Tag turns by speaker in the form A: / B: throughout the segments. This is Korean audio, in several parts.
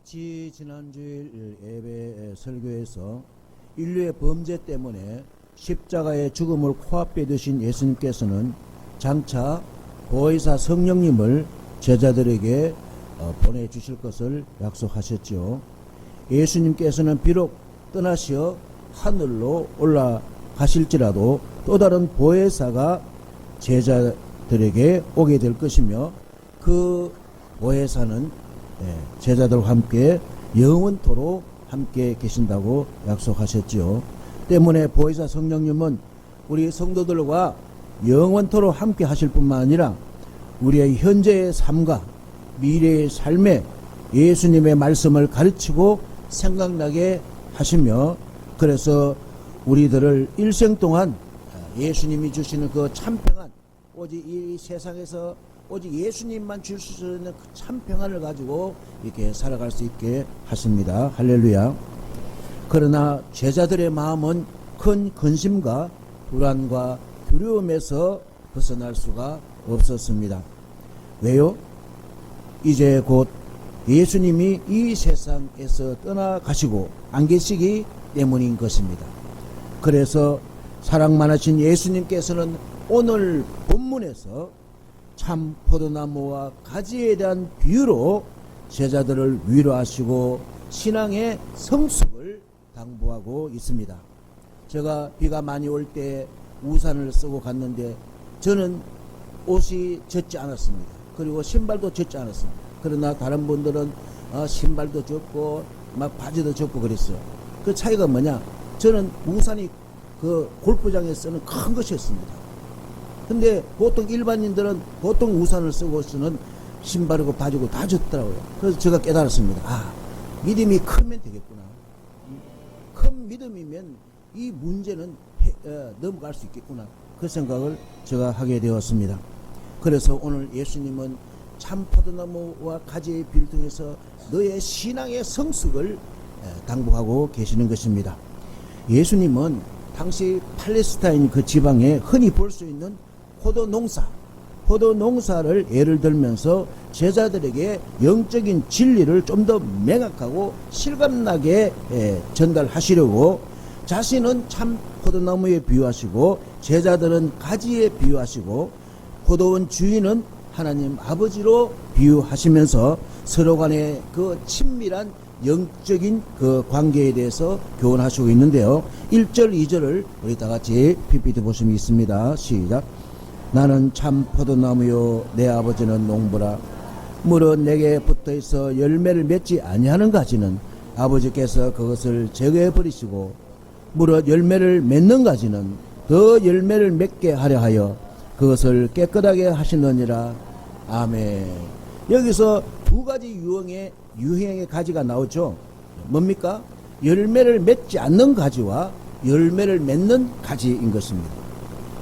A: 지난주일 예배 설교에서 인류의 범죄 때문에 십자가의 죽음을 코앞에 두신 예수님께서는 장차 보혜사 성령님을 제자들에게 보내주실 것을 약속하셨죠. 예수님께서는 비록 떠나시어 하늘로 올라가실지라도 또 다른 보혜사가 제자들에게 오게 될 것이며, 그 보혜사는 제자들과 함께 영원토록 함께 계신다고 약속하셨지요. 때문에 보혜사 성령님은 우리 성도들과 영원토록 함께 하실 뿐만 아니라 우리의 현재의 삶과 미래의 삶에 예수님의 말씀을 가르치고 생각나게 하시며, 그래서 우리들을 일생 동안 예수님이 주시는 그 참평안, 오직 이 세상에서 오직 예수님만 줄 수 있는 그 참평안을 가지고 이렇게 살아갈 수 있게 하십니다. 할렐루야. 그러나 제자들의 마음은 큰 근심과 불안과 두려움에서 벗어날 수가 없었습니다. 왜요? 이제 곧 예수님이 이 세상에서 떠나가시고 안 계시기 때문인 것입니다. 그래서 사랑 많으신 예수님께서는 오늘 본문에서 참 포도나무와 가지에 대한 비유로 제자들을 위로하시고 신앙의 성숙을 당부하고 있습니다. 제가 비가 많이 올 때 우산을 쓰고 갔는데 저는 옷이 젖지 않았습니다. 그리고 신발도 젖지 않았습니다. 그러나 다른 분들은 신발도 젖고 막 바지도 젖고 그랬어요. 그 차이가 뭐냐? 저는 우산이 그 골프장에 쓰는 큰 것이었습니다. 근데 보통 일반인들은 보통 우산을 쓰고 쓰는 신발이고 바지고 다 젖더라고요. 그래서 제가 깨달았습니다. 믿음이 크면 되겠구나. 큰 믿음이면 이 문제는 넘어갈 수 있겠구나. 그 생각을 제가 하게 되었습니다. 그래서 오늘 예수님은 참 포도나무와 가지의 비를 통해서 너의 신앙의 성숙을 당부하고 계시는 것입니다. 예수님은 당시 팔레스타인 그 지방에 흔히 볼 수 있는 포도농사를 예를 들면서 제자들에게 영적인 진리를 좀 더 명확하고 실감나게 전달하시려고 자신은 참 포도나무에 비유하시고 제자들은 가지에 비유하시고 포도원 주인은 하나님 아버지로 비유하시면서 서로 간의 그 친밀한 영적인 그 관계에 대해서 교훈하시고 있는데요. 1절 2절을 우리 다 같이 PPT 보시면 있습니다. 시작. 나는 참 포도나무요 내 아버지는 농부라. 물은 내게 붙어있어 열매를 맺지 아니하는 가지는 아버지께서 그것을 제거해 버리시고, 물은 열매를 맺는 가지는 더 열매를 맺게 하려 하여 그것을 깨끗하게 하시느니라. 아멘. 여기서 두 가지 유형의 가지가 나오죠. 뭡니까? 열매를 맺지 않는 가지와 열매를 맺는 가지인 것입니다.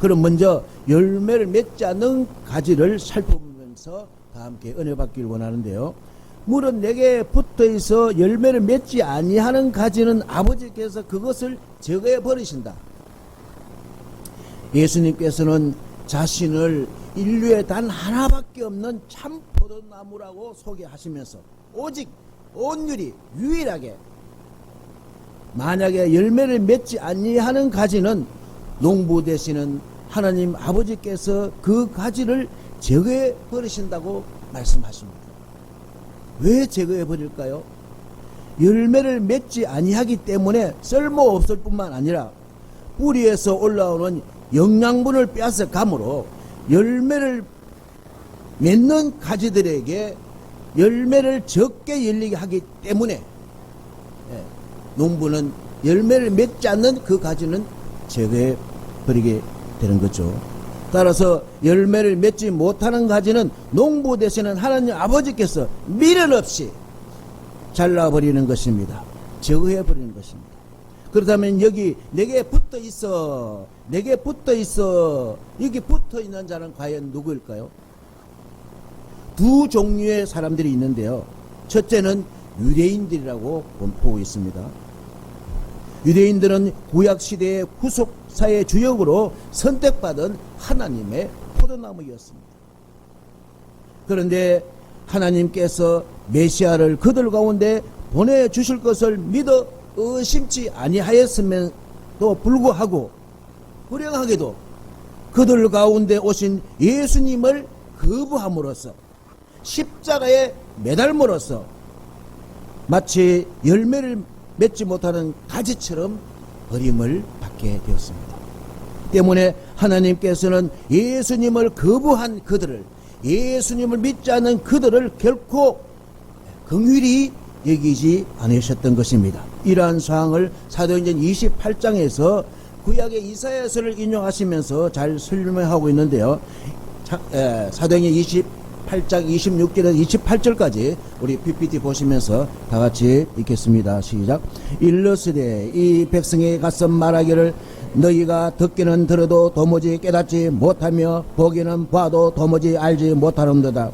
A: 그럼 먼저 열매를 맺지 않는 가지를 살펴보면서 다 함께 은혜 받기를 원하는데요. 물은 내게 붙어있어 열매를 맺지 아니하는 가지는 아버지께서 그것을 제거해 버리신다. 예수님께서는 자신을 인류에 단 하나밖에 없는 참 포도나무라고 소개하시면서 오직 온유리 유일하게 만약에 열매를 맺지 아니하는 가지는 농부 되시는 하나님 아버지께서 그 가지를 제거해 버리신다고 말씀하십니다. 왜 제거해 버릴까요? 열매를 맺지 아니하기 때문에 쓸모없을 뿐만 아니라 뿌리에서 올라오는 영양분을 빼앗아 감으로 열매를 맺는 가지들에게 열매를 적게 열리게 하기 때문에 농부는 열매를 맺지 않는 그 가지는 제거해 버리게 되는 거죠. 따라서 열매를 맺지 못하는 가지는 농부 되시는 하나님 아버지께서 미련 없이 잘라버리는 것입니다. 제거해 버리는 것입니다. 그렇다면 여기 내게 붙어 있어 여기 붙어 있는 자는 과연 누구일까요? 두 종류의 사람들이 있는데요. 첫째는 유대인들이라고 보고 있습니다. 유대인들은 구약시대의 후속사의 주역으로 선택받은 하나님의 포도나무였습니다. 그런데 하나님께서 메시아를 그들 가운데 보내주실 것을 믿어 의심치 아니하였음에도 불구하고 불행하게도 그들 가운데 오신 예수님을 거부함으로써 십자가에 매달므로써 마치 열매를 맺지 못하는 가지처럼 버림을 받게 되었습니다. 때문에 하나님께서는 예수님을 거부한 그들을, 예수님을 믿지 않는 그들을 결코 긍휼히 여기지 않으셨던 것입니다. 이러한 사항을 사도행전 28장에서 구약의 이사야서를 인용하시면서 잘 설명하고 있는데요. 사도행전 28장 26절에서 28절까지 우리 PPT 보시면서 다 같이 읽겠습니다. 시작. 일러스되 이 백성의 가서 말하기를 너희가 듣기는 들어도 도무지 깨닫지 못하며 보기는 봐도 도무지 알지 못하는도다.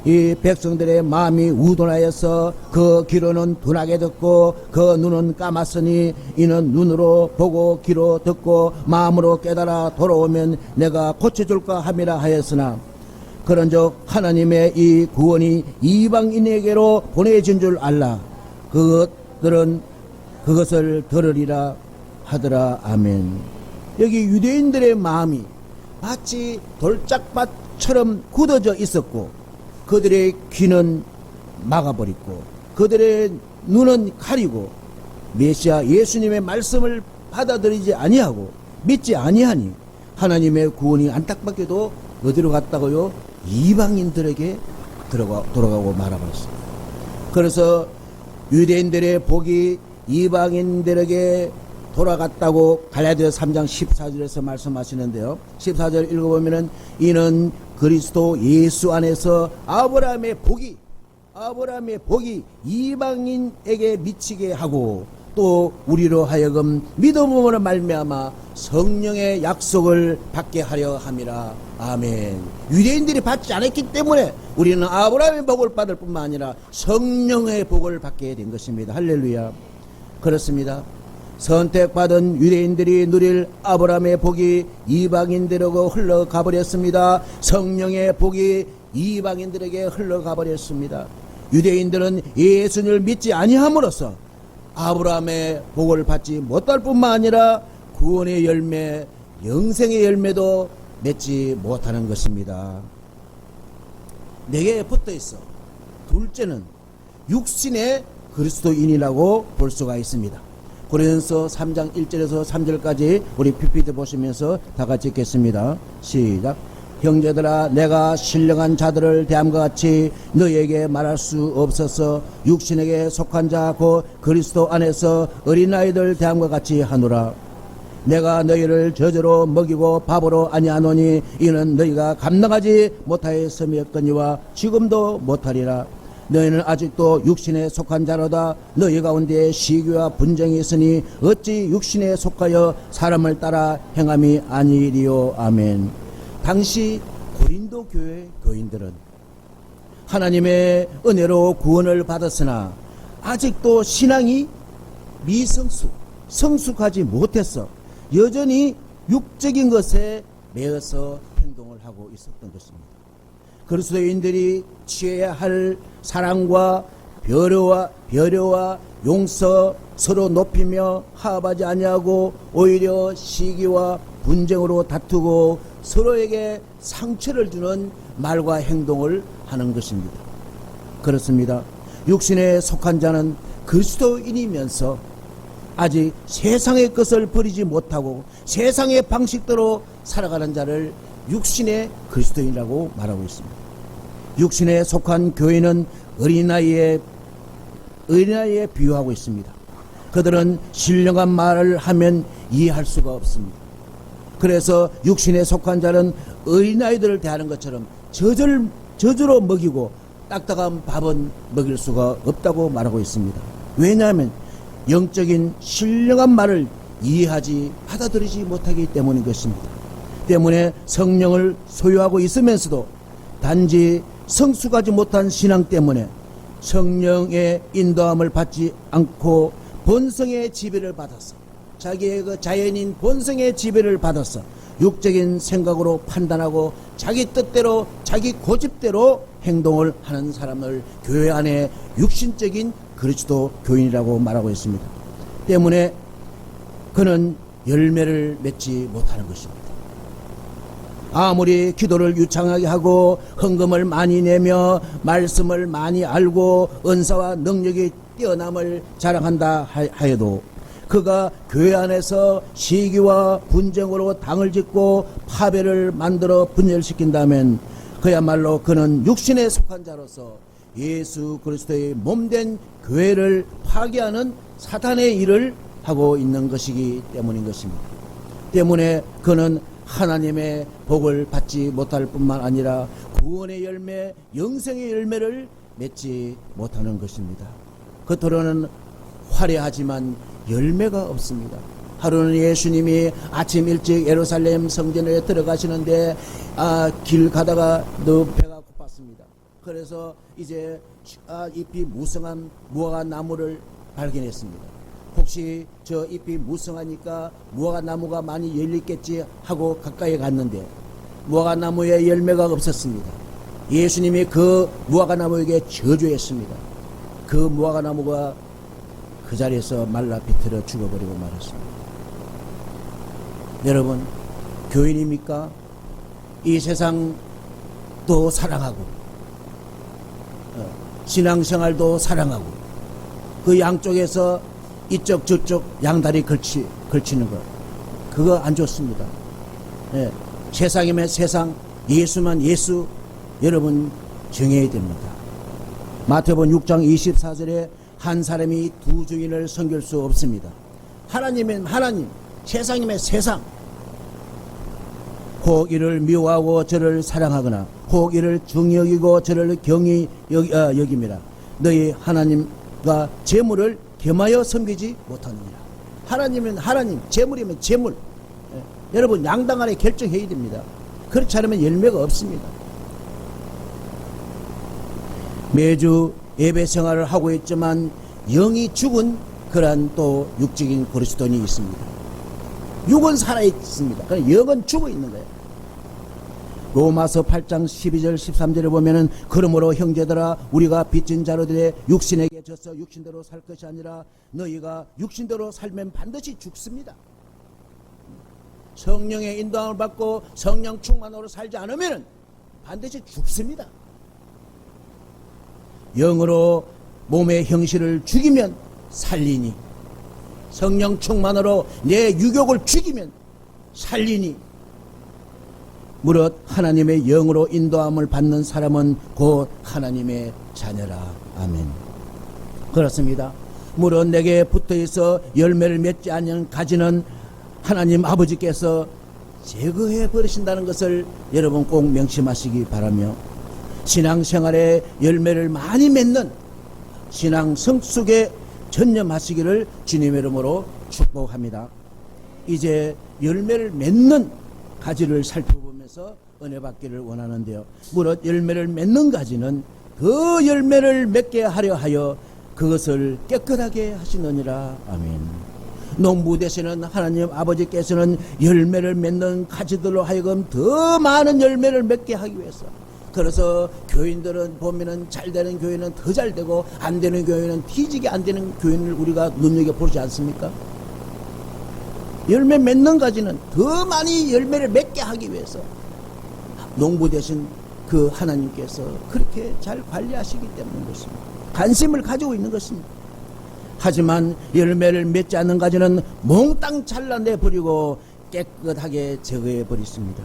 A: 이 백성들의 마음이 우둔하여서 그 귀로는 둔하게 듣고 그 눈은 감았으니 이는 눈으로 보고 귀로 듣고 마음으로 깨달아 돌아오면 내가 고쳐줄까 함이라 하였으나 그런즉 하나님의 이 구원이 이방인에게로 보내진 줄 알라. 그것들은 그것을 들으리라 하더라. 아멘. 여기 유대인들의 마음이 마치 돌짝밭처럼 굳어져 있었고 그들의 귀는 막아버리고 그들의 눈은 가리고 메시아 예수님의 말씀을 받아들이지 아니하고 믿지 아니하니 하나님의 구원이 안타깝게도 어디로 갔다고요? 이방인들에게 돌아가고 말아버렸습니다. 그래서 유대인들의 복이 이방인들에게 돌아갔다고 갈라디아서 3장 14절에서 말씀하시는데요. 14절 읽어보면은 이는 그리스도 예수 안에서 아브라함의 복이 이방인에게 미치게 하고 또 우리로 하여금 믿음으로 말미암아 성령의 약속을 받게 하려 함이라. 아멘. 유대인들이 받지 않았기 때문에 우리는 아브라함의 복을 받을 뿐만 아니라 성령의 복을 받게 된 것입니다. 할렐루야. 그렇습니다. 선택받은 유대인들이 누릴 아브라함의 복이 이방인들에게 흘러가버렸습니다. 성령의 복이 이방인들에게 흘러가버렸습니다. 유대인들은 예수님을 믿지 아니함으로써 아브라함의 복을 받지 못할 뿐만 아니라 구원의 열매, 영생의 열매도 맺지 못하는 것입니다. 내게 붙어 있어. 둘째는 육신의 그리스도인이라고 볼 수가 있습니다. 고린도서 3장 1절에서 3절까지 우리 PPT 보시면서 다 같이 읽겠습니다. 시작. 형제들아 내가 신령한 자들을 대함과 같이 너희에게 말할 수 없어서 육신에게 속한 자 곧 그리스도 안에서 어린아이들 대함과 같이 하노라. 내가 너희를 저주로 먹이고 밥으로 아니하노니 이는 너희가 감당하지 못하였음이었거니와 지금도 못하리라. 너희는 아직도 육신에 속한 자로다. 너희 가운데 시기와 분쟁이 있으니 어찌 육신에 속하여 사람을 따라 행함이 아니리요. 아멘. 당시 고린도 교회 교인들은 하나님의 은혜로 구원을 받았으나 아직도 신앙이 성숙하지 못했어 여전히 육적인 것에 매여서 행동을 하고 있었던 것입니다. 그리스도인들이 취해야 할 사랑과 배려와 용서, 서로 높이며 화합하지 아니하고 오히려 시기와 분쟁으로 다투고 서로에게 상처를 주는 말과 행동을 하는 것입니다. 그렇습니다. 육신에 속한 자는 그리스도인이면서 아직 세상의 것을 버리지 못하고 세상의 방식대로 살아가는 자를 육신의 그리스도인이라고 말하고 있습니다. 육신에 속한 교회는 어린아이에 비유하고 있습니다. 그들은 신령한 말을 하면 이해할 수가 없습니다. 그래서 육신에 속한 자는 어린아이들을 대하는 것처럼 저주로 먹이고 딱딱한 밥은 먹일 수가 없다고 말하고 있습니다. 왜냐하면 영적인 신령한 말을 받아들이지 못하기 때문인 것입니다. 때문에 성령을 소유하고 있으면서도 단지 성숙하지 못한 신앙 때문에 성령의 인도함을 받지 않고 본성의 지배를 받아서 자기의 그 자연인 본성의 지배를 받아서 육적인 생각으로 판단하고 자기 뜻대로 자기 고집대로 행동을 하는 사람을 교회 안에 육신적인 그리스도 교인이라고 말하고 있습니다. 때문에 그는 열매를 맺지 못하는 것입니다. 아무리 기도를 유창하게 하고 헌금을 많이 내며 말씀을 많이 알고 은사와 능력이 뛰어남을 자랑한다 하여도 그가 교회 안에서 시기와 분쟁으로 당을 짓고 파배를 만들어 분열시킨다면 그야말로 그는 육신에 속한 자로서 예수 그리스도의 몸된 교회를 파괴하는 사탄의 일을 하고 있는 것이기 때문인 것입니다. 때문에 그는 하나님의 복을 받지 못할 뿐만 아니라 구원의 열매, 영생의 열매를 맺지 못하는 것입니다. 겉으로는 화려하지만 열매가 없습니다. 하루는 예수님이 아침 일찍 예루살렘 성전에 들어가시는데 길 가다가 너무 배가 고팠습니다. 그래서 이제 잎이 무성한 무화과 나무를 발견했습니다. 혹시 저 잎이 무성하니까 무화과 나무가 많이 열리겠지 하고 가까이 갔는데 무화과 나무에 열매가 없었습니다. 예수님이 그 무화과 나무에게 저주했습니다. 그 무화과 나무가 그 자리에서 말라 비틀어 죽어버리고 말았습니다. 여러분, 교인입니까? 이 세상도 사랑하고 신앙생활도 사랑하고 그 양쪽에서 이쪽 저쪽 양다리 걸치는 것, 그거 안 좋습니다. 예, 세상이면 세상, 예수만 예수, 여러분 정해야 됩니다. 마태복음 6장 24절에 한 사람이 두 주인을 섬길 수 없습니다. 하나님이면 하나님, 세상이면 세상. 혹 이를 미워하고 저를 사랑하거나 혹 이를 중히 여기고 저를 경히 여깁니다. 너희 하나님과 재물을 겸하여 섬기지 못하느니라. 하나님은 하나님, 재물이면 재물. 여러분 양당 안에 결정해야 됩니다. 그렇지 않으면 열매가 없습니다. 매주 예배 생활을 하고 있지만 영이 죽은 그러한 또 육적인 그리스도인이 있습니다. 육은 살아있습니다. 그러나 영은 죽어 있는 거예요. 로마서 8장 12절 13절에 보면은 그러므로 형제들아 우리가 빚진 자로들의 육신에게 져서 육신대로 살 것이 아니라 너희가 육신대로 살면 반드시 죽습니다. 성령의 인도함을 받고 성령 충만으로 살지 않으면 반드시 죽습니다. 영으로 몸의 형실을 죽이면 살리니 성령 충만으로 내 유욕을 죽이면 살리니 무릇 하나님의 영으로 인도함을 받는 사람은 곧 하나님의 자녀라. 아멘. 그렇습니다. 무릇 내게 붙어있어 열매를 맺지 않는 가지는 하나님 아버지께서 제거해 버리신다는 것을 여러분 꼭 명심하시기 바라며 신앙생활에 열매를 많이 맺는 신앙 성숙에 전념하시기를 주님의 이름으로 축복합니다. 이제 열매를 맺는 가지를 살펴보면서 은혜 받기를 원하는데요. 무릇 열매를 맺는 가지는 그 열매를 맺게 하려 하여 그것을 깨끗하게 하시느니라. 아멘. 농부 되시는 하나님 아버지께서는 열매를 맺는 가지들로 하여금 더 많은 열매를 맺게 하기 위해서, 그래서 교인들은 보면은 잘 되는 교회는 더 잘 되고 안 되는 교회는 뒤지게 안 되는 교인을 우리가 눈여겨보지 않습니까? 열매 맺는 가지는 더 많이 열매를 맺게 하기 위해서 농부 되신 그 하나님께서 그렇게 잘 관리하시기 때문인 것입니다. 관심을 가지고 있는 것입니다. 하지만 열매를 맺지 않는 가지는 몽땅 잘라내버리고 깨끗하게 제거해 버렸습니다.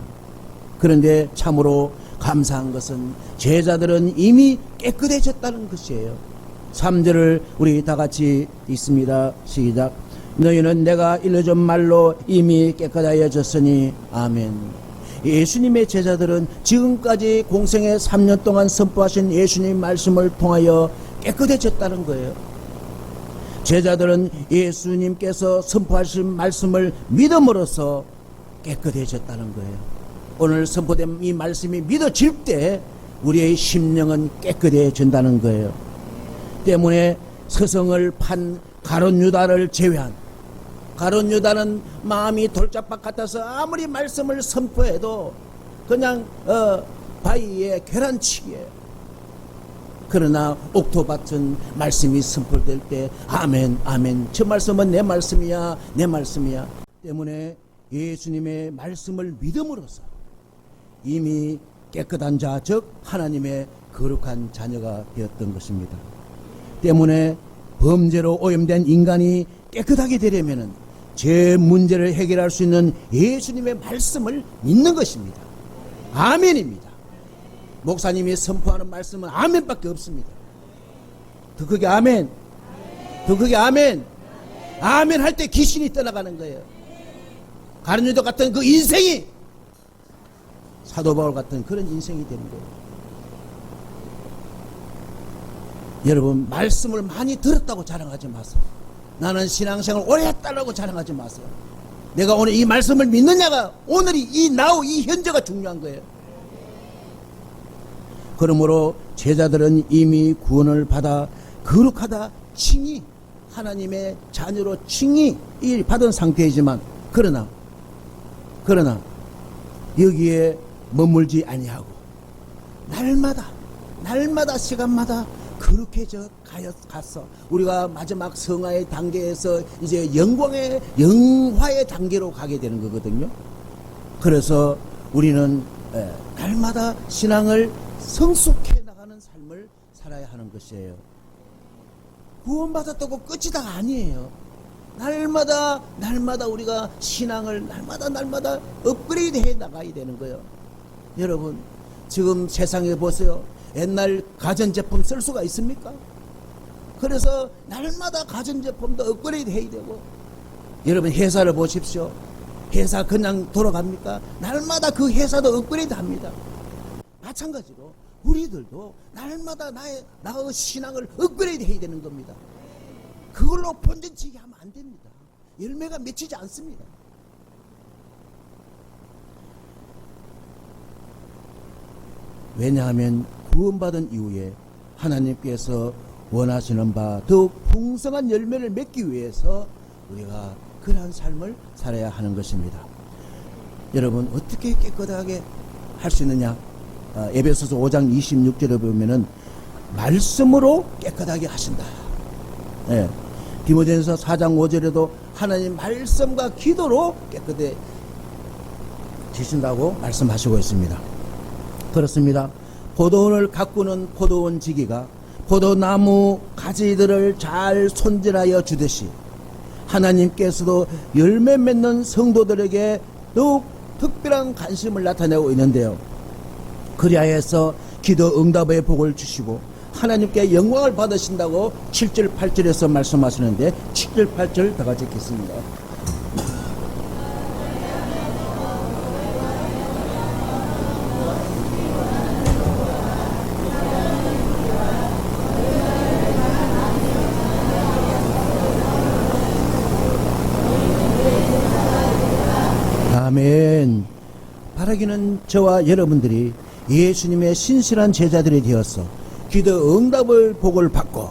A: 그런데 참으로 감사한 것은 제자들은 이미 깨끗해졌다는 것이에요. 3절을 우리 다 같이 읽습니다. 시작. 너희는 내가 일러준 말로 이미 깨끗하여졌으니. 아멘. 예수님의 제자들은 지금까지 공생의 3년 동안 선포하신 예수님 말씀을 통하여 깨끗해졌다는 거예요. 제자들은 예수님께서 선포하신 말씀을 믿음으로써 깨끗해졌다는 거예요. 오늘 선포된 이 말씀이 믿어질 때 우리의 심령은 깨끗해진다는 거예요. 때문에 스승을 판 가룟 유다를 제외한, 가룟 유다는 마음이 돌짝박 같아서 아무리 말씀을 선포해도 그냥 바위에 계란치기예요. 그러나 옥토밭은 말씀이 선포될 때 아멘 아멘, 저 말씀은 내 말씀이야, 내 말씀이야 때문에 예수님의 말씀을 믿음으로써 이미 깨끗한 자, 즉 하나님의 거룩한 자녀가 되었던 것입니다. 때문에 범죄로 오염된 인간이 깨끗하게 되려면 죄 문제를 해결할 수 있는 예수님의 말씀을 믿는 것입니다. 아멘입니다. 목사님이 선포하는 말씀은 아멘밖에 없습니다. 더 크게 아멘. 더 크게 아멘. 아멘 할 때 귀신이 떠나가는 거예요. 가룟유다 같은 그 인생이 사도 바울 같은 그런 인생이 되는 거예요. 여러분, 말씀을 많이 들었다고 자랑하지 마세요. 나는 신앙생활 오래 했다라고 자랑하지 마세요. 내가 오늘 이 말씀을 믿느냐가, 오늘이 이 나우 이 현재가 중요한 거예요. 그러므로 제자들은 이미 구원을 받아 거룩하다 칭의, 하나님의 자녀로 칭의 받은 상태이지만 그러나 여기에 머물지 아니하고 날마다 시간마다 그렇게 갔어. 우리가 마지막 성화의 단계에서 이제 영화의 단계로 가게 되는 거거든요. 그래서 우리는 날마다 신앙을 성숙해 나가는 삶을 살아야 하는 것이에요. 구원받았다고 끝이 다 아니에요. 날마다 우리가 신앙을 날마다 업그레이드 해 나가야 되는 거예요. 여러분, 지금 세상에 보세요. 옛날 가전제품 쓸 수가 있습니까? 그래서 날마다 가전제품도 업그레이드 해야 되고, 여러분 회사를 보십시오. 회사 그냥 돌아갑니까? 날마다 그 회사도 업그레이드 합니다. 마찬가지로 우리들도 날마다 나의 신앙을 업그레이드 해야 되는 겁니다. 그걸로 본전치기 하면 안 됩니다. 열매가 맺히지 않습니다. 왜냐하면 구원받은 이후에 하나님께서 원하시는 바 더욱 풍성한 열매를 맺기 위해서 우리가 그러한 삶을 살아야 하는 것입니다. 여러분, 어떻게 깨끗하게 할 수 있느냐? 에베소서 5장 26절에 보면은 말씀으로 깨끗하게 하신다. 네. 디모데전서 4장 5절에도 하나님 말씀과 기도로 깨끗해지신다고 말씀하시고 있습니다. 그렇습니다. 포도원을 가꾸는 포도원 지기가 포도나무 가지들을 잘 손질하여 주듯이 하나님께서도 열매 맺는 성도들에게 더욱 특별한 관심을 나타내고 있는데요. 그리하여서 기도 응답의 복을 주시고 하나님께 영광을 받으신다고 7절 8절에서 말씀하시는데 7절 8절 다 같이 읽겠습니다. 아멘. 바라기는 저와 여러분들이 예수님의 신실한 제자들이 되어서 기도 응답의 복을 받고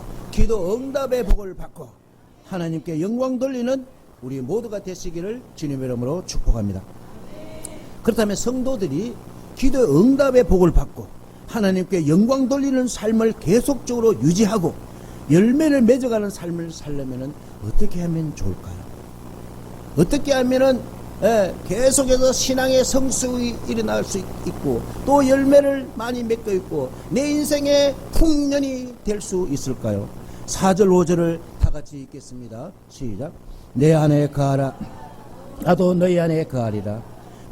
A: 하나님께 영광 돌리는 우리 모두가 되시기를 주님의 이름으로 축복합니다. 그렇다면 성도들이 기도 응답의 복을 받고 하나님께 영광 돌리는 삶을 계속적으로 유지하고 열매를 맺어가는 삶을 살려면 어떻게 하면 좋을까요? 어떻게 하면은 계속해서 신앙의 성숙이 일어날 수 있고 또 열매를 많이 맺고 있고 내 인생의 풍년이 될 수 있을까요? 4절 5절을 다 같이 읽겠습니다. 시작. 내 안에 거하라. 나도 너희 안에 거하리라.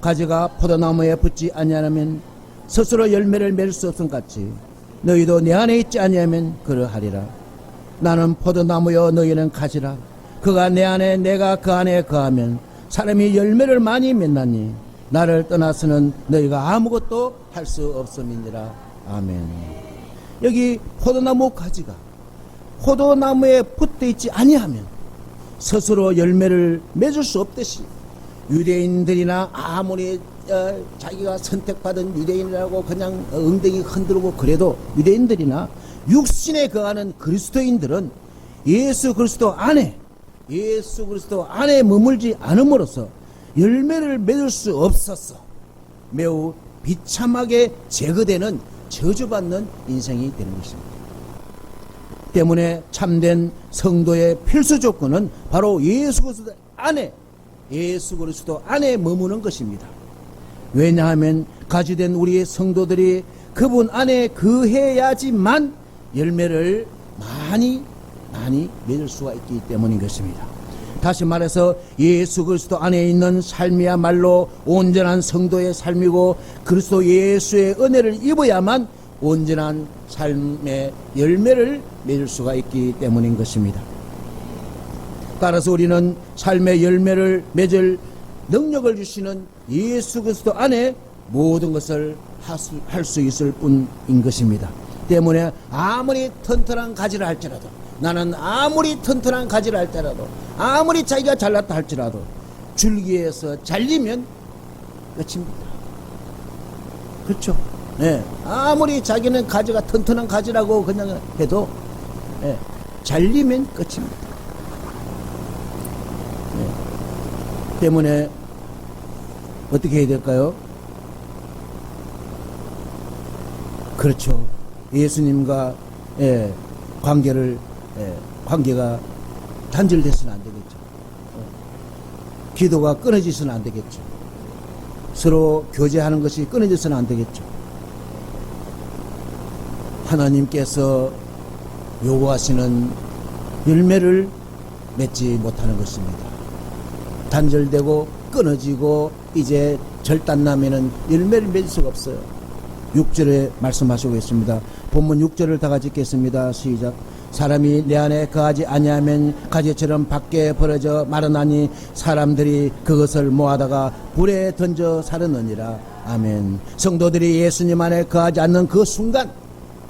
A: 가지가 포도나무에 붙지 아니하면 스스로 열매를 맺을 수 없음 같이 너희도 내 안에 있지 아니하면 그러하리라. 나는 포도나무여 너희는 가지라. 그가 내 안에 내가 그 안에 거하면 사람이 열매를 많이 맺나니 나를 떠나서는 너희가 아무것도 할 수 없음이니라. 아멘. 여기 포도나무 가지가 포도나무에 붙어 있지 아니하면 스스로 열매를 맺을 수 없듯이 유대인들이나 아무리 자기가 선택받은 유대인이라고 그냥 엉덩이 흔들고 그래도 유대인들이나 육신에 거하는 그리스도인들은 예수 그리스도 안에 머물지 않음으로써 열매를 맺을 수 없었어. 매우 비참하게 제거되는 저주받는 인생이 되는 것입니다. 때문에 참된 성도의 필수 조건은 바로 예수 그리스도 안에 머무는 것입니다. 왜냐하면 가지된 우리의 성도들이 그분 안에 거해야지만 열매를 많이 맺을 수가 있기 때문인 것입니다. 다시 말해서 예수 그리스도 안에 있는 삶이야말로 온전한 성도의 삶이고 그리스도 예수의 은혜를 입어야만 온전한 삶의 열매를 맺을 수가 있기 때문인 것입니다. 따라서 우리는 삶의 열매를 맺을 능력을 주시는 예수 그리스도 안에 모든 것을 할 수 있을 뿐인 것입니다. 때문에 아무리 튼튼한 가지를 할지라도, 나는 아무리 튼튼한 가지를 할지라도, 아무리 자기가 잘났다 할지라도 줄기에서 잘리면 끝입니다. 그렇죠? 네. 아무리 자기는 가지가 튼튼한 가지라고 그냥 해도 잘리면 끝입니다. 때문에 어떻게 해야 될까요? 그렇죠. 예수님과 관계가 단절돼서는 안 되겠죠. 기도가 끊어지서는 안 되겠죠. 서로 교제하는 것이 끊어져서는 안 되겠죠. 하나님께서 요구하시는 열매를 맺지 못하는 것입니다. 단절되고 끊어지고 이제 절단나면은 열매를 맺을 수가 없어요. 6절에 말씀하시고 있습니다. 본문 6절을 다 같이 읽겠습니다. 시작. 사람이 내 안에 거하지 아니하면 가지처럼 밖에 벌어져 마르나니 사람들이 그것을 모아다가 불에 던져 사르느니라. 아멘. 성도들이 예수님 안에 거하지 않는 그 순간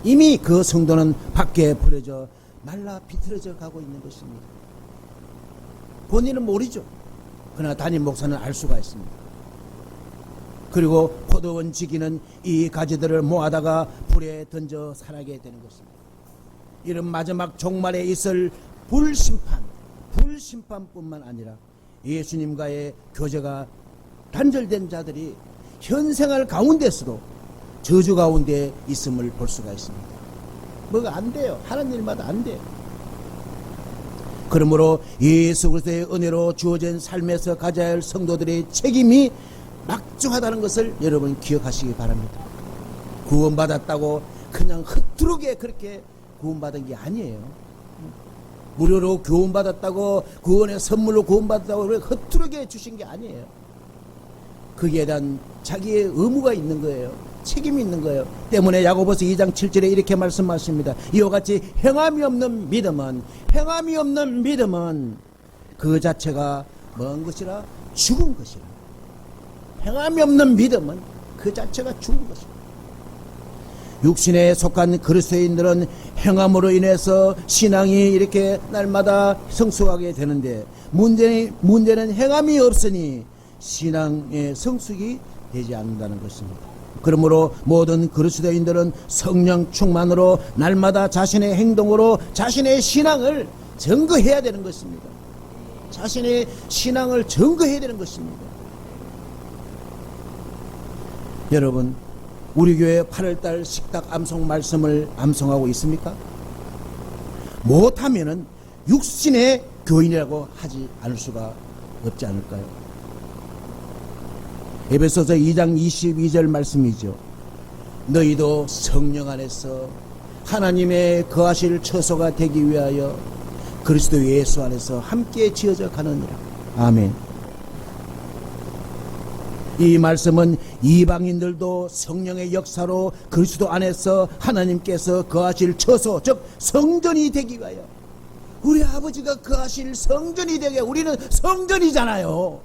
A: 이미 그 성도는 밖에 버려져 말라 비틀어져 가고 있는 것입니다. 본인은 모르죠. 그러나 담임 목사는 알 수가 있습니다. 그리고 포도원 지기는 이 가지들을 모아다가 불에 던져 살아게 되는 것입니다. 이런 마지막 종말에 있을 불심판뿐만 아니라 예수님과의 교제가 단절된 자들이 현생활 가운데서도 저주 가운데 있음을 볼 수가 있습니다. 뭐가 안 돼요. 하는 일마다 안 돼요. 그러므로 예수 그리스도의 은혜로 주어진 삶에서 가져야 할 성도들의 책임이 막중하다는 것을 여러분 기억하시기 바랍니다. 구원받았다고 그냥 흩두르게 그렇게 구원받은 게 아니에요. 무료로 구원받았다고 구원의 선물로 구원받았다고 흩두르게 주신 게 아니에요. 거기에 대한 자기의 의무가 있는 거예요. 책임이 있는 거예요. 때문에 야고보서 2장 7절에 이렇게 말씀하십니다. 이와 같이 행함이 없는 믿음은 그 자체가 뭔 것이라? 죽은 것이라. 행함이 없는 믿음은 그 자체가 죽은 것입니다. 육신에 속한 그리스도인들은 행함으로 인해서 신앙이 이렇게 날마다 성숙하게 되는데 문제는 행함이 없으니 신앙의 성숙이 되지 않는다는 것입니다. 그러므로 모든 그리스도인들은 성령 충만으로 날마다 자신의 행동으로 자신의 신앙을 증거해야 되는 것입니다. 자신의 신앙을 증거해야 되는 것입니다. 여러분, 우리 교회 8월달 식탁 암송 말씀을 암송하고 있습니까? 못하면은 육신의 교인이라고 하지 않을 수가 없지 않을까요? 에베소서 2장 22절 말씀이죠. 너희도 성령 안에서 하나님의 거하실 처소가 되기 위하여 그리스도 예수 안에서 함께 지어져 가느니라. 아멘. 이 말씀은 이방인들도 성령의 역사로 그리스도 안에서 하나님께서 거하실 처소, 즉 성전이 되기 위하여, 우리 아버지가 거하실 성전이 되게, 우리는 성전이잖아요.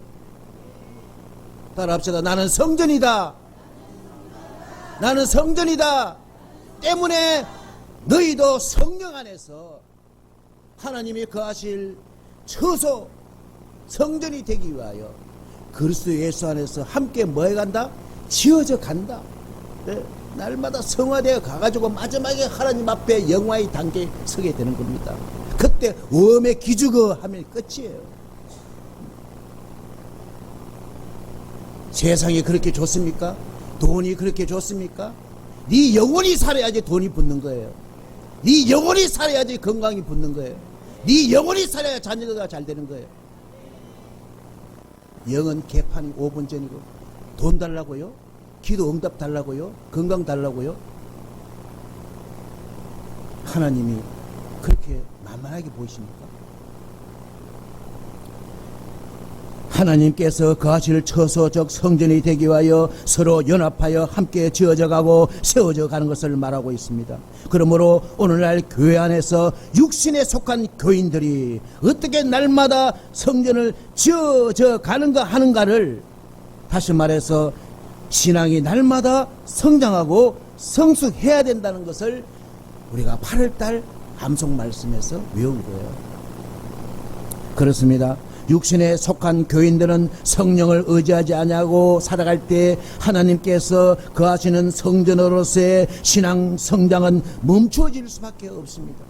A: 따라합시다. 나는 성전이다. 나는 성전이다. 때문에 너희도 성령 안에서 하나님이 거하실 처소, 성전이 되기 위하여 그리스도 예수 안에서 함께 뭐해 간다? 지어져 간다. 네. 날마다 성화되어 가가지고 마지막에 하나님 앞에 영화의 단계에 서게 되는 겁니다. 그때 웜에 기죽어 하면 끝이에요. 세상이 그렇게 좋습니까? 돈이 그렇게 좋습니까? 네 영혼이 살아야지 돈이 붙는 거예요. 네 영혼이 살아야지 건강이 붙는 거예요. 네 영혼이 살아야 자녀가 잘 되는 거예요. 영은 개판이 5분 전이고 돈 달라고요? 기도 응답 달라고요? 건강 달라고요? 하나님이 그렇게 만만하게 보이십니까? 하나님께서 거하실 처소적 성전이 되기 위하여 서로 연합하여 함께 지어져 가고 세워져 가는 것을 말하고 있습니다. 그러므로 오늘날 교회 안에서 육신에 속한 교인들이 어떻게 날마다 성전을 지어져 가는가 하는가를, 다시 말해서 신앙이 날마다 성장하고 성숙해야 된다는 것을 우리가 8월달 암송 말씀에서 외운 거예요. 그렇습니다. 육신에 속한 교인들은 성령을 의지하지 아니하고 살아갈 때 하나님께서 거하시는 성전으로서의 신앙 성장은 멈추어질 수밖에 없습니다.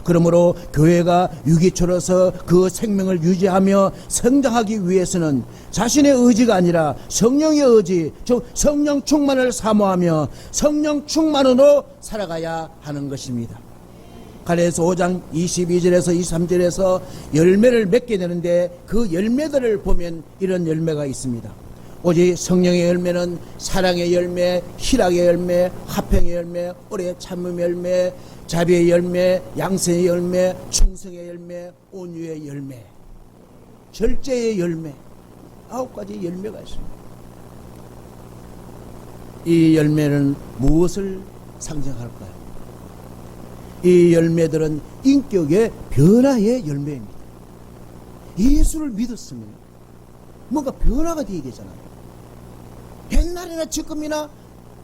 A: 그러므로 교회가 유기초로서 그 생명을 유지하며 성장하기 위해서는 자신의 의지가 아니라 성령의 의지, 즉 성령 충만을 사모하며 성령 충만으로 살아가야 하는 것입니다. 갈라디아서 5장 22절에서 23절에서 열매를 맺게 되는데, 그 열매들을 보면 이런 열매가 있습니다. 오직 성령의 열매는 사랑의 열매, 희락의 열매, 화평의 열매, 오래 참음의 열매, 자비의 열매, 양선의 열매, 충성의 열매, 온유의 열매, 절제의 열매, 9가지 열매가 있습니다. 이 열매는 무엇을 상징할까요? 이 열매들은 인격의 변화의 열매입니다. 예수를 믿었으면 뭔가 변화가 되어야 되잖아요. 옛날이나 지금이나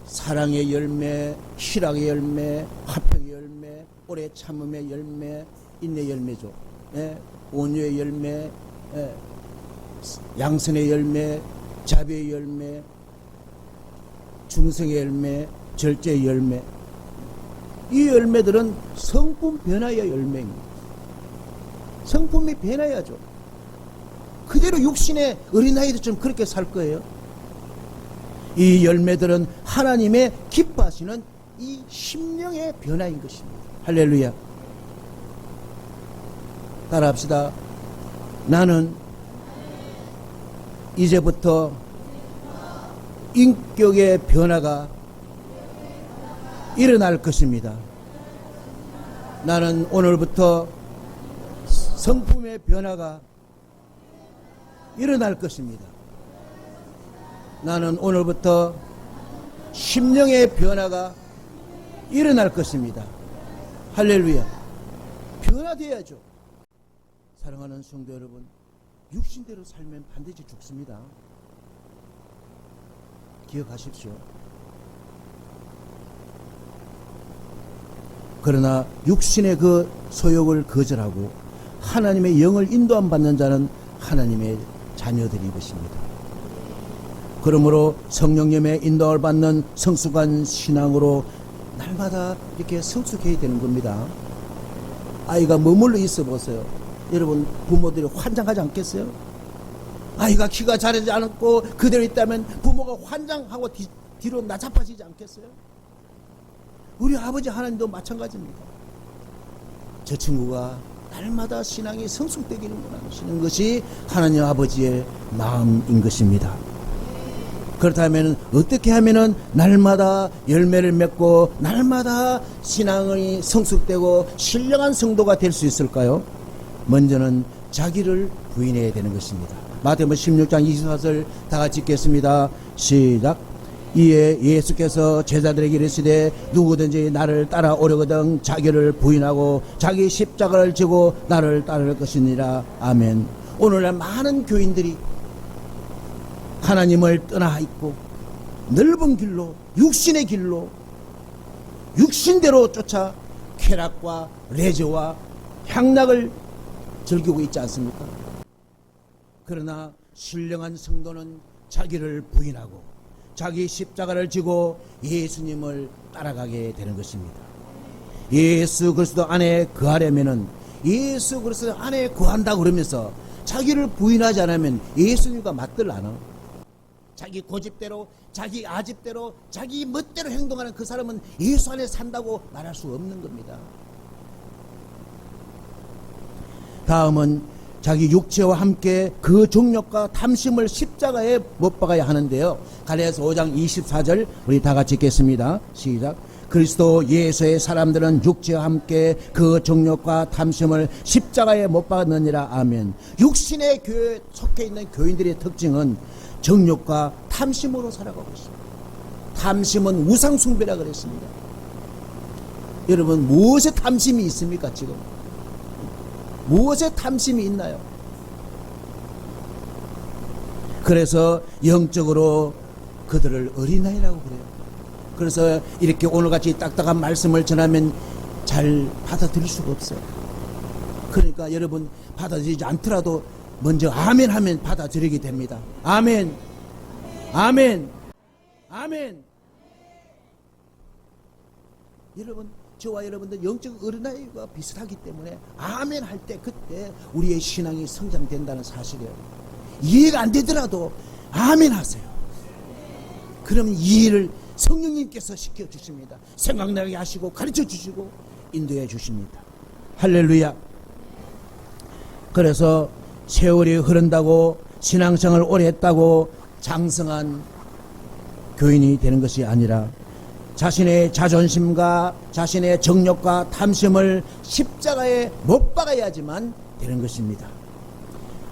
A: 사랑의 열매, 희락의 열매, 화평의 열매, 오래 참음의 열매, 인내의 열매죠. 예, 온유의 열매, 예, 양선의 열매, 자비의 열매, 충성의 열매, 절제의 열매. 이 열매들은 성품 변화의 열매입니다. 성품이 변해야죠. 그대로 육신의 어린아이들처럼 그렇게 살 거예요. 이 열매들은 하나님의 기뻐하시는 이 심령의 변화인 것입니다. 할렐루야. 따라합시다. 나는 이제부터 인격의 변화가 일어날 것입니다. 나는 오늘부터 성품의 변화가 일어날 것입니다. 나는 오늘부터 심령의 변화가 일어날 것입니다. 할렐루야. 변화되어야죠. 사랑하는 성도 여러분, 육신대로 살면 반드시 죽습니다. 기억하십시오. 그러나 육신의 그 소욕을 거절하고 하나님의 영을 인도함 받는 자는 하나님의 자녀들인 것입니다. 그러므로 성령님의 인도를 받는 성숙한 신앙으로 날마다 이렇게 성숙해야 되는 겁니다. 아이가 머물러 있어 보세요. 여러분, 부모들이 환장하지 않겠어요? 아이가 키가 자라지 않고 그대로 있다면 부모가 환장하고 뒤로 나자빠지지 않겠어요? 우리 아버지 하나님도 마찬가지입니다. 저 친구가 날마다 신앙이 성숙되기는구나 하시는 것이 하나님 아버지의 마음인 것입니다. 그렇다면 어떻게 하면 날마다 열매를 맺고 날마다 신앙이 성숙되고 신령한 성도가 될 수 있을까요? 먼저는 자기를 부인해야 되는 것입니다. 마태복음 16장 24절 다 같이 읽겠습니다. 시작. 이에 예수께서 제자들에게 이르시되 누구든지 나를 따라오려거든 자기를 부인하고 자기 십자가를 지고 나를 따를 것이니라. 아멘. 오늘날 많은 교인들이 하나님을 떠나 있고 넓은 길로, 육신의 길로, 육신대로 쫓아 쾌락과 레저와 향락을 즐기고 있지 않습니까? 그러나 신령한 성도는 자기를 부인하고 자기 십자가를 지고 예수님을 따라가게 되는 것입니다. 예수 그리스도 안에 거하려면은 예수 그리스도 안에 거한다 그러면서 자기를 부인하지 않으면 예수님과 맞들 않아. 자기 고집대로, 자기 아집대로, 자기 멋대로 행동하는 그 사람은 예수 안에 산다고 말할 수 없는 겁니다. 다음은 자기 육체와 함께 그 정욕과 탐심을 십자가에 못 박아야 하는데요. 갈라디아서 5장 24절 우리 다 같이 읽겠습니다. 시작. 그리스도 예수의 사람들은 육체와 함께 그 정욕과 탐심을 십자가에 못 박았느니라. 아멘. 육신의 교회에 속해 있는 교인들의 특징은 정욕과 탐심으로 살아가고 있습니다. 탐심은 우상숭배라 그랬습니다. 여러분, 무엇에 탐심이 있습니까? 지금 무엇에 탐심이 있나요? 그래서 영적으로 그들을 어린아이라고 그래요. 그래서 이렇게 오늘같이 딱딱한 말씀을 전하면 잘 받아들일 수가 없어요. 그러니까 여러분, 받아들이지 않더라도 먼저 아멘 하면 받아들이게 됩니다. 아멘, 아멘, 아멘. 여러분, 저와 여러분들 영적 어린아이가 비슷하기 때문에 아멘 할 때 그때 우리의 신앙이 성장된다는 사실이에요. 이해가 안 되더라도 아멘 하세요. 그러면 이해를 성령님께서 시켜주십니다. 생각나게 하시고 가르쳐 주시고 인도해 주십니다. 할렐루야. 그래서 세월이 흐른다고 신앙생활을 오래 했다고 장성한 교인이 되는 것이 아니라 자신의 자존심과 자신의 정욕과 탐심을 십자가에 못 박아야지만 되는 것입니다.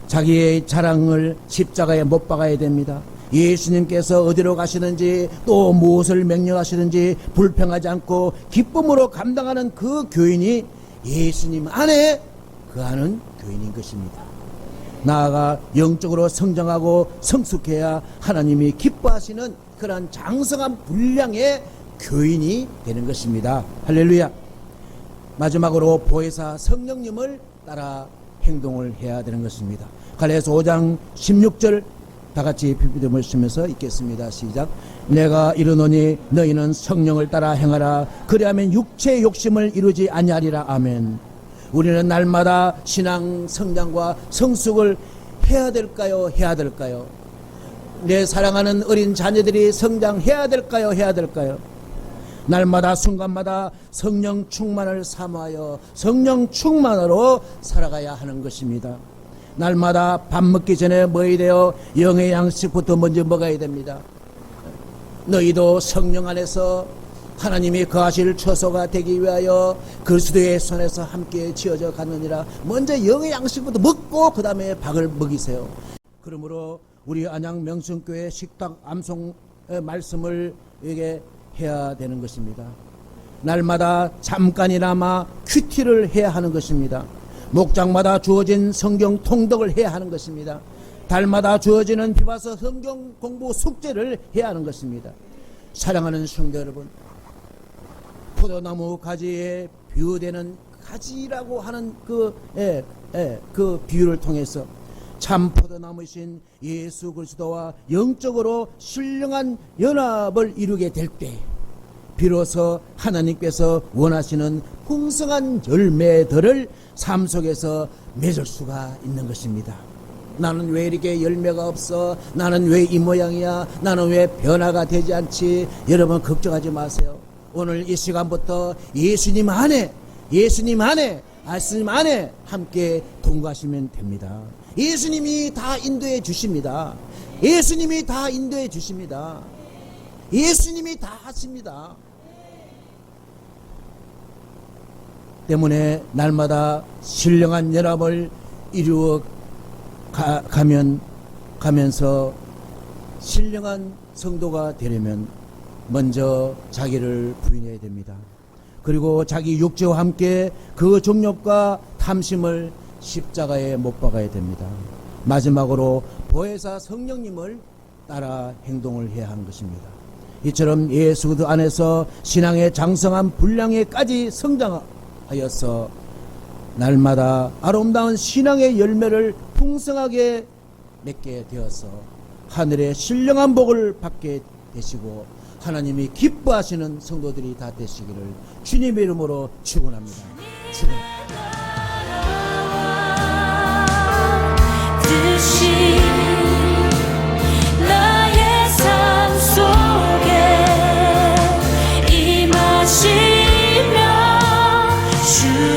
A: 자기의 자랑을 십자가에 못 박아야 됩니다. 예수님께서 어디로 가시는지 또 무엇을 명령하시는지 불평하지 않고 기쁨으로 감당하는 그 교인이 예수님 안에 거하는 교인인 것입니다. 나아가 영적으로 성장하고 성숙해야 하나님이 기뻐하시는 그러한 장성한 분량의 교인이 되는 것입니다. 할렐루야. 마지막으로 보혜사 성령님을 따라 행동을 해야 되는 것입니다. 갈라디아서 5장 16절 다 같이 비비듬을 쓰면서 읽겠습니다. 시작. 내가 이르노니 너희는 성령을 따라 행하라. 그리하면 육체의 욕심을 이루지 아니하리라. 아멘. 우리는 날마다 신앙 성장과 성숙을 해야 될까요? 해야 될까요? 내 사랑하는 어린 자녀들이 성장해야 될까요? 해야 될까요? 날마다 순간마다 성령 충만을 사모하여 성령 충만으로 살아가야 하는 것입니다. 날마다 밥 먹기 전에 뭐해야 돼요? 영의 양식부터 먼저 먹어야 됩니다. 너희도 성령 안에서 하나님이 거하실 처소가 되기 위하여 그리스도의 손에서 함께 지어져 갔느니라. 먼저 영의 양식부터 먹고 그 다음에 밥을 먹이세요. 그러므로 우리 안양 명성교회 식탁 암송의 말씀을 이게 해야 되는 것입니다. 날마다 잠깐이나마 큐티를 해야 하는 것입니다. 목장마다 주어진 성경 통독을 해야 하는 것입니다. 달마다 주어지는 비바서 성경 공부 숙제를 해야 하는 것입니다. 사랑하는 성도 여러분, 포도나무 가지에 비유되는 가지라고 하는 그 비유를 통해서 참 포도나무이신 예수 그리스도와 영적으로 신령한 연합을 이루게 될 때 비로소 하나님께서 원하시는 풍성한 열매들을 삶 속에서 맺을 수가 있는 것입니다. 나는 왜 이렇게 열매가 없어? 나는 왜 이 모양이야? 나는 왜 변화가 되지 않지? 여러분 걱정하지 마세요. 오늘 이 시간부터 예수님 안에 함께 동거하시면 됩니다. 예수님이 다 인도해 주십니다. 예수님이 다 인도해 주십니다. 예수님이 다 하십니다. 때문에 날마다 신령한 연합을 이루어 가면서 신령한 성도가 되려면 먼저 자기를 부인해야 됩니다. 그리고 자기 육체와 함께 그 정욕과 탐심을 십자가에 못 박아야 됩니다. 마지막으로 보혜사 성령님을 따라 행동을 해야 하는 것입니다. 이처럼 예수 그리스도 안에서 신앙의 장성한 분량에까지 성장하여서 날마다 아름다운 신앙의 열매를 풍성하게 맺게 되어서 하늘의 신령한 복을 받게 되시고 하나님이 기뻐하시는 성도들이 다 되시기를 주님의 이름으로 축원합니다.
B: 나의 주